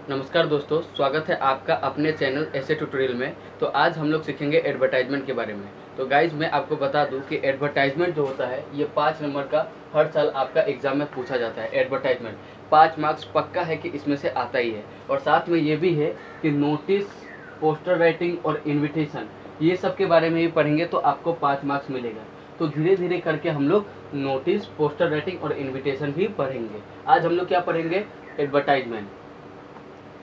नमस्कार दोस्तों, स्वागत है आपका अपने चैनल ऐसे ट्यूटोरियल में। तो आज हम लोग सीखेंगे एडवर्टाइजमेंट के बारे में। तो गाइज मैं आपको बता दूं कि एडवर्टाइजमेंट जो होता है ये 5 नंबर का हर साल आपका एग्जाम में पूछा जाता है। एडवर्टाइजमेंट 5 मार्क्स पक्का है कि इसमें से आता ही है। और साथ में ये भी है कि नोटिस, पोस्टर राइटिंग और इन्विटेशन ये सब के बारे में भी पढ़ेंगे तो आपको 5 मार्क्स मिलेगा। तो धीरे धीरे करके हम लोग नोटिस, पोस्टर राइटिंग और इन्विटेशन भी पढ़ेंगे। आज हम लोग क्या पढ़ेंगे? एडवर्टाइजमेंट।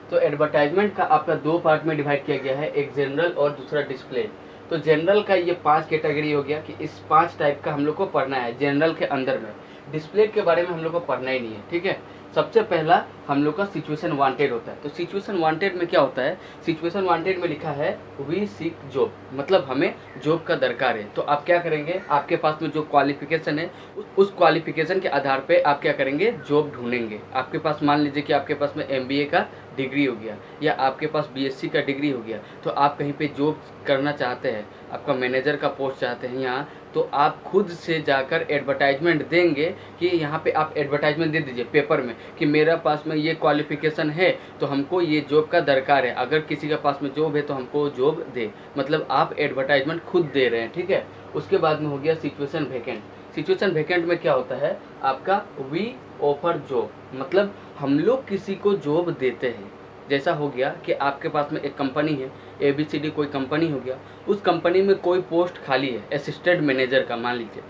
तो एडवर्टाइजमेंट का आपका 2 पार्ट में डिवाइड किया गया है, एक जनरल और दूसरा डिस्प्ले। तो जनरल का ये 5 कैटेगरी हो गया कि इस 5 टाइप का हम लोग को पढ़ना है जनरल के अंदर में। डिस्प्ले के बारे में हम लोग को पढ़ना ही नहीं है, ठीक है। सबसे पहला हम लोग का सिचुएशन वांटेड होता है। तो सिचुएशन वांटेड में क्या होता है? सिचुएशन वांटेड में लिखा है वी सीक जॉब, मतलब हमें जॉब का दरकार है। तो आप क्या करेंगे? आपके पास में जो क्वालिफिकेशन है उस क्वालिफिकेशन के आधार पे आप क्या करेंगे? जॉब ढूंढेंगे। आपके पास मान लीजिए कि आपके पास में MBA का डिग्री हो गया या आपके पास BSc का डिग्री हो गया, तो आप कहीं पे जॉब करना चाहते हैं, आपका मैनेजर का पोस्ट चाहते हैं यहाँ, तो आप खुद से जाकर एडवर्टाइजमेंट देंगे कि यहाँ पे आप एडवर्टाइजमेंट दे दीजिए पेपर में कि मेरा पास में ये क्वालिफिकेशन है तो हमको ये जॉब का दरकार है, अगर किसी के पास में जॉब है तो हमको जॉब दे। मतलब आप एडवर्टाइजमेंट खुद दे रहे हैं, ठीक है। उसके बाद में हो गया सिचुएशन वैकेंट। सिचुएशन वैकेंट में क्या होता है? आपका वी ऑफर जॉब, मतलब हम लोग किसी को जॉब देते हैं। जैसा हो गया कि आपके पास में एक कंपनी है, ABCD कोई कंपनी हो गया, उस कंपनी में कोई पोस्ट खाली है असिस्टेंट मैनेजर का मान लीजिए।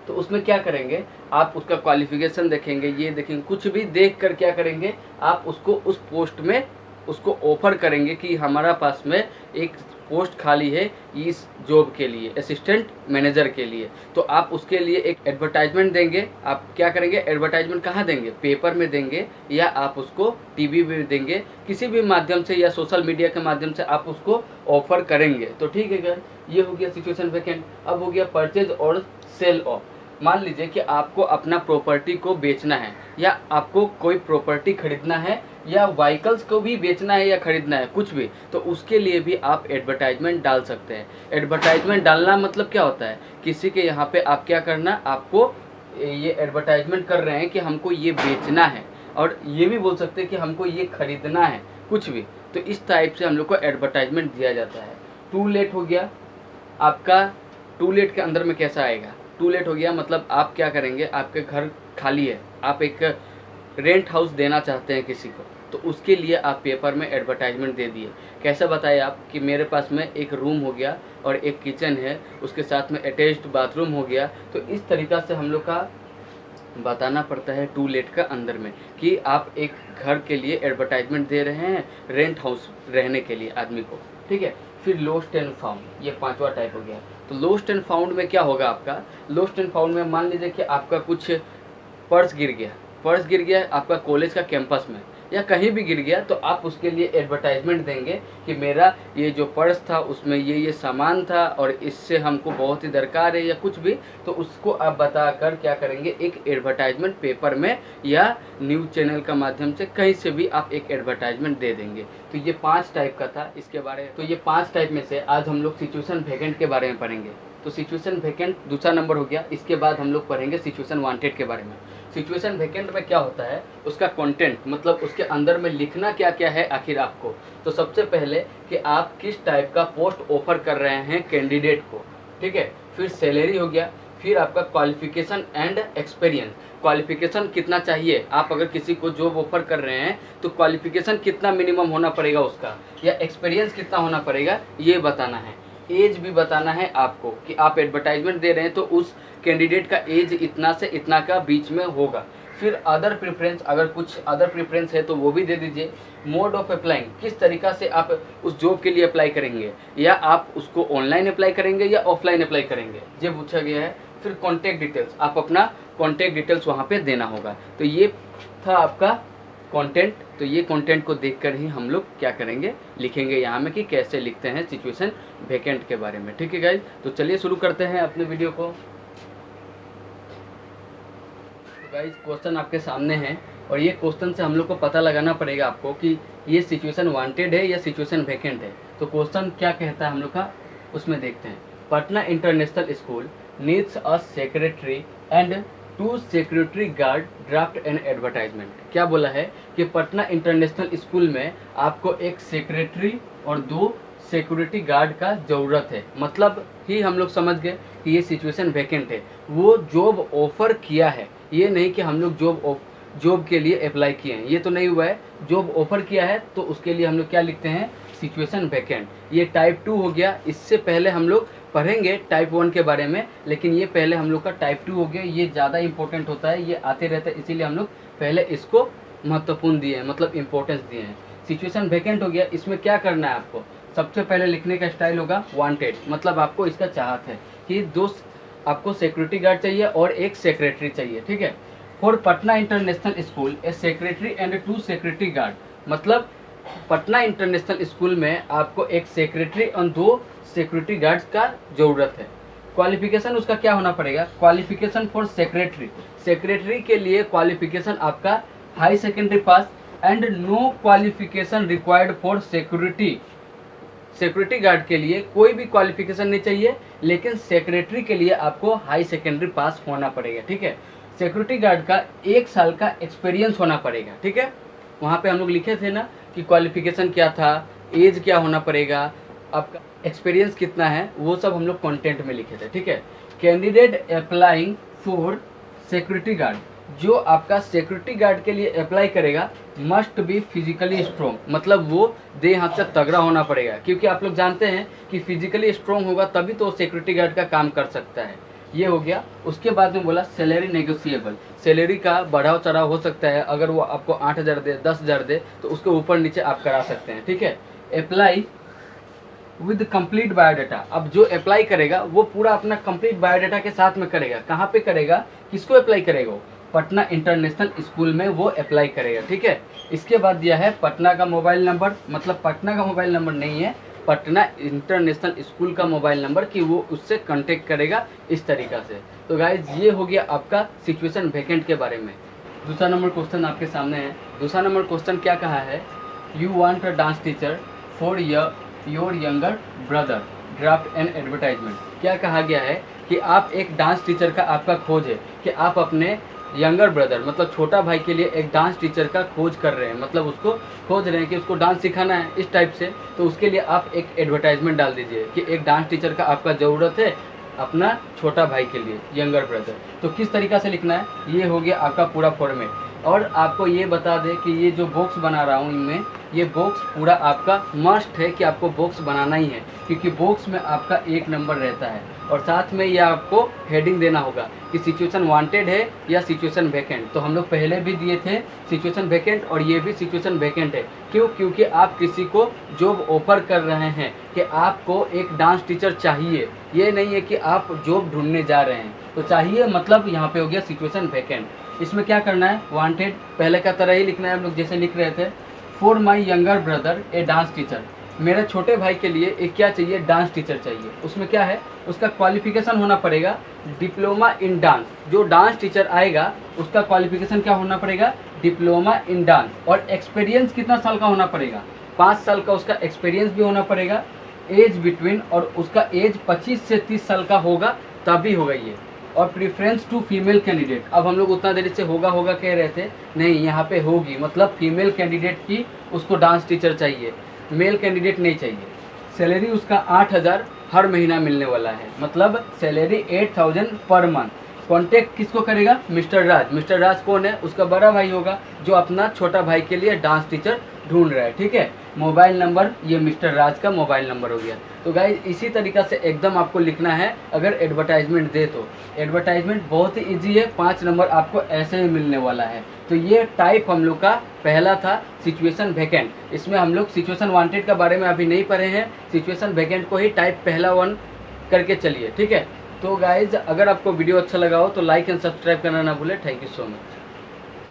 तो उसमें क्या करेंगे? आप उसका क्वालिफिकेशन देखेंगे, ये देखेंगे, कुछ भी देख कर क्या करेंगे? आप उसको उस पोस्ट में उसको ऑफर करेंगे कि हमारा पास में एक पोस्ट खाली है इस जॉब के लिए, असिस्टेंट मैनेजर के लिए। तो आप उसके लिए एक एडवर्टाइजमेंट देंगे। आप क्या करेंगे? एडवर्टाइजमेंट कहाँ देंगे? पेपर में देंगे या आप उसको टीवी में देंगे, किसी भी माध्यम से या सोशल मीडिया के माध्यम से आप उसको ऑफर करेंगे। तो ठीक है सर, ये हो गया सिचुएशन वैकेंट। अब हो गया परचेज और सेल ऑफ। मान लीजिए कि आपको अपना प्रॉपर्टी को बेचना है या आपको कोई प्रॉपर्टी खरीदना है या व्हीकल्स को भी बेचना है या खरीदना है, कुछ भी, तो उसके लिए भी आप एडवर्टाइजमेंट डाल सकते हैं। एडवर्टाइजमेंट डालना मतलब क्या होता है? किसी के यहाँ पे आप क्या करना, आपको ये एडवर्टाइजमेंट कर रहे हैं कि हमको ये बेचना है, और ये भी बोल सकते हैं कि हमको ये खरीदना है, कुछ भी। तो इस टाइप से हम लोग को एडवर्टाइजमेंट दिया जाता है। टू लेट हो गया आपका। टू लेट के अंदर में कैसा आएगा? टू लेट हो गया मतलब आप क्या करेंगे? आपके घर खाली है, आप एक रेंट हाउस देना चाहते हैं किसी को, तो उसके लिए आप पेपर में एडवर्टाइजमेंट दे दिए। कैसे बताए आप कि मेरे पास में एक रूम हो गया और एक किचन है, उसके साथ में अटैच्ड बाथरूम हो गया। तो इस तरीक़ा से हम लोग का बताना पड़ता है टू लेट का अंदर में कि आप एक घर के लिए एडवर्टाइजमेंट दे रहे हैं, रेंट हाउस रहने के लिए आदमी को, ठीक है। फिर लोस्ट एंड फाउंड, ये 5वां टाइप हो गया। तो लोस्ट एंड फाउंड में क्या होगा आपका? लोस्ट एंड फाउंड में मान लीजिए कि आपका कुछ पर्स गिर गया आपका कॉलेज का कैंपस में या कहीं भी गिर गया, तो आप उसके लिए एडवर्टाइजमेंट देंगे कि मेरा ये जो पर्स था उसमें ये सामान था और इससे हमको बहुत ही दरकार है या कुछ भी। तो उसको आप बताकर क्या करेंगे? एक एडवर्टाइजमेंट पेपर में या न्यूज़ चैनल का माध्यम से कहीं से भी आप एक एडवर्टाइजमेंट दे देंगे। तो ये 5 टाइप का था इसके बारे। तो ये 5 टाइप में से आज हम लोग सिचुएशन वैकेंट के बारे में पढ़ेंगे। तो सिचुएशन वैकेंट दूसरा नंबर हो गया। इसके बाद हम लोग पढ़ेंगे सिचुएशन वांटेड के बारे में। सिचुएशन वैकेंट में क्या होता है? उसका कंटेंट, मतलब उसके अंदर में लिखना क्या क्या है आखिर आपको। तो सबसे पहले कि आप किस टाइप का पोस्ट ऑफर कर रहे हैं कैंडिडेट को, ठीक है। फिर सैलरी हो गया। फिर आपका क्वालिफिकेशन एंड एक्सपीरियंस, क्वालिफिकेशन कितना चाहिए। आप अगर किसी को जॉब ऑफर कर रहे हैं तो क्वालिफिकेशन कितना मिनिमम होना पड़ेगा उसका, या एक्सपीरियंस कितना होना पड़ेगा, ये बताना है। एज भी बताना है आपको कि आप एडवर्टाइजमेंट दे रहे हैं तो उस कैंडिडेट का एज इतना से इतना का बीच में होगा। फिर अदर प्रेफरेंस, अगर कुछ अदर प्रेफरेंस है तो वो भी दे दीजिए। मोड ऑफ अप्लाइंग, किस तरीक़ा से आप उस जॉब के लिए अप्लाई करेंगे, या आप उसको ऑनलाइन अप्लाई करेंगे या ऑफलाइन अप्लाई करेंगे, ये पूछा गया है। फिर कॉन्टैक्ट डिटेल्स, आप अपना कॉन्टैक्ट डिटेल्स वहाँ पे देना होगा। तो ये था आपका कंटेंट। तो ये कंटेंट को देखकर ही हम लोग क्या करेंगे? लिखेंगे यहाँ में कि कैसे लिखते हैं सिचुएशन वैकेंट के बारे में, ठीक है गाइज। तो चलिए शुरू करते हैं अपने वीडियो को। तो गाइज क्वेश्चन आपके सामने है और ये क्वेश्चन से हम लोग को पता लगाना पड़ेगा आपको कि ये सिचुएशन वांटेड है या सिचुएशन वैकेंट है। तो क्वेश्चन क्या कहता है हम लोग का, उसमें देखते हैं। Patna international school needs a secretary and 2 security guard draft an advertisement. क्या बोला है कि पटना इंटरनेशनल स्कूल में आपको एक सेक्रेटरी और 2 सिक्योरिटी गार्ड का ज़रूरत है। मतलब ही हम लोग समझ गए कि ये सिचुएशन वैकेंट है। वो जॉब ऑफर किया है, ये नहीं कि हम लोग जॉब के लिए अप्लाई किए हैं, ये तो नहीं हुआ है। जॉब ऑफर किया है तो उसके लिए हम लोग क्या लिखते हैं, सिचुएशन वैकेंट। ये टाइप 2 हो गया। इससे पहले हम लोग पढ़ेंगे टाइप 1 के बारे में, लेकिन ये पहले हम लोग का टाइप 2 हो गया। ये ज़्यादा इंपॉर्टेंट होता है, ये आते रहता है, इसीलिए हम लोग पहले इसको महत्वपूर्ण दिए हैं, मतलब इंपॉर्टेंस दिए हैं। सिचुएशन वैकेंट हो गया। इसमें क्या करना है आपको, सबसे पहले लिखने का स्टाइल होगा वांटेड, मतलब आपको इसका चाहत है कि 2 आपको सिक्योरिटी गार्ड चाहिए और एक सेक्रेटरी चाहिए, ठीक है। For Patna international school A secretary and 2 security guard, मतलब पटना इंटरनेशनल स्कूल में आपको एक सेक्रेटरी और 2 सिक्योरिटी गार्ड्स का ज़रूरत है। क्वालिफिकेशन उसका क्या होना पड़ेगा, क्वालिफिकेशन फॉर सेक्रेटरी के लिए क्वालिफिकेशन आपका high secondary pass and no qualification required for security guard के लिए कोई भी क्वालिफिकेशन नहीं चाहिए, लेकिन सेक्रेटरी के लिए आपको हाई सेकेंडरी पास होना पड़ेगा, ठीक है। सिक्योरिटी गार्ड का 1 साल का एक्सपीरियंस होना पड़ेगा, ठीक है। वहाँ पे हम लोग लिखे थे ना कि क्वालिफिकेशन क्या था, एज क्या होना पड़ेगा, आपका एक्सपीरियंस कितना है, वो सब हम लोग कंटेंट में लिखे थे, ठीक है। Candidate applying for security guard, जो आपका सिक्योरिटी गार्ड के लिए अप्लाई करेगा मस्ट बी फिजिकली स्ट्रॉन्ग, मतलब वो देह हाथ से तगड़ा होना पड़ेगा, क्योंकि आप लोग जानते हैं कि फिजिकली स्ट्रॉन्ग होगा तभी तो सिक्योरिटी गार्ड का काम कर सकता है। ये हो गया। उसके बाद में बोला सैलरी नेगोशिएबल, सैलरी का बढ़ाव चढ़ाव हो सकता है। अगर वो आपको 8,000 दे, 10,000 दे तो उसके ऊपर नीचे आप करा सकते हैं, ठीक है। अप्लाई विद कंप्लीट बायोडाटा, अब जो अप्लाई करेगा वो पूरा अपना कंप्लीट बायोडाटा के साथ में करेगा। कहाँ पे करेगा, किसको अप्लाई करेगा, वो पटना इंटरनेशनल स्कूल में वो अप्लाई करेगा, ठीक है। इसके बाद दिया है पटना का मोबाइल नंबर, मतलब पटना का मोबाइल नंबर नहीं है, पटना इंटरनेशनल स्कूल का मोबाइल नंबर, कि वो उससे कांटेक्ट करेगा इस तरीक़ा से। तो गाइज ये हो गया आपका सिचुएशन वैकेंट के बारे में। दूसरा नंबर क्वेश्चन आपके सामने है। दूसरा नंबर क्वेश्चन क्या कहा है, you want a dance teacher for your younger brother draft an advertisement. क्या कहा गया है कि आप एक डांस टीचर का आपका खोज है कि आप अपने यंगर ब्रदर मतलब छोटा भाई के लिए एक डांस टीचर का खोज कर रहे हैं, मतलब उसको खोज रहे हैं कि उसको डांस सिखाना है इस टाइप से। तो उसके लिए आप एक एडवर्टाइजमेंट डाल दीजिए कि एक डांस टीचर का आपका ज़रूरत है अपना छोटा भाई के लिए, यंगर ब्रदर। तो किस तरीक़ा से लिखना है, ये हो गया आपका पूरा फॉर्मेट। और आपको ये बता दें कि ये जो बॉक्स बना रहा हूँ इनमें, ये बॉक्स पूरा आपका मस्ट है कि आपको बॉक्स बनाना ही है, क्योंकि बॉक्स में आपका 1 नंबर रहता है। और साथ में ये आपको हेडिंग देना होगा कि सिचुएशन वांटेड है या सिचुएशन वैकेंट। तो हम लोग पहले भी दिए थे सिचुएशन वैकेंट, और ये भी सिचुएशन वैकेंट है। क्यों, क्योंकि आप किसी को जॉब ऑफर कर रहे हैं कि आपको एक डांस टीचर चाहिए, ये नहीं है कि आप जॉब ढूंढने जा रहे हैं। तो चाहिए मतलब यहाँ पे हो गया सिचुएशन वैकेंट। इसमें क्या करना है, वांटेड पहले का तरह ही लिखना है, हम लोग जैसे लिख रहे थे। For my younger brother A dance teacher, मेरे छोटे भाई के लिए एक क्या चाहिए, डांस टीचर चाहिए। उसमें क्या है, उसका क्वालिफिकेशन होना पड़ेगा डिप्लोमा इन डांस। जो डांस टीचर आएगा उसका क्वालिफिकेशन क्या होना पड़ेगा, डिप्लोमा इन डांस। और एक्सपीरियंस कितना साल का होना पड़ेगा, 5 साल का उसका एक्सपीरियंस भी होना पड़ेगा। एज बिटवीन, और उसका एज 25 से 30 साल का होगा तभी होगा ये। और प्रीफ्रेंस टू फीमेल कैंडिडेट, अब हम लोग उतना देर से होगा कह रहे थे, नहीं यहाँ पे होगी, मतलब फीमेल कैंडिडेट की उसको डांस टीचर चाहिए, मेल कैंडिडेट नहीं चाहिए। सैलरी उसका 8,000 हर महीना मिलने वाला है, मतलब सैलरी 8,000 पर मंथ। कॉन्टेक्ट किसको करेगा, मिस्टर राज। मिस्टर राज कौन है, उसका बड़ा भाई होगा जो अपना छोटा भाई के लिए डांस टीचर ढूंढ रहा है, ठीक है। मोबाइल नंबर, ये मिस्टर राज का मोबाइल नंबर हो गया। तो गाइस इसी तरीक़ा से एकदम आपको लिखना है अगर एडवर्टाइजमेंट दे तो। एडवर्टाइजमेंट बहुत ही ईजी है, 5 नंबर आपको ऐसे ही मिलने वाला है। तो ये टाइप हम लोग का पहला था सिचुएशन वैकेंट। इसमें हम लोग सिचुएशन वांटेड के बारे में अभी नहीं पढ़े हैं, सिचुएशन वैकेंट को ही टाइप पहला 1 करके चलिए, ठीक है। तो गाइज अगर आपको वीडियो अच्छा लगा हो तो लाइक एंड सब्सक्राइब करना ना भूलें। Thank you so much.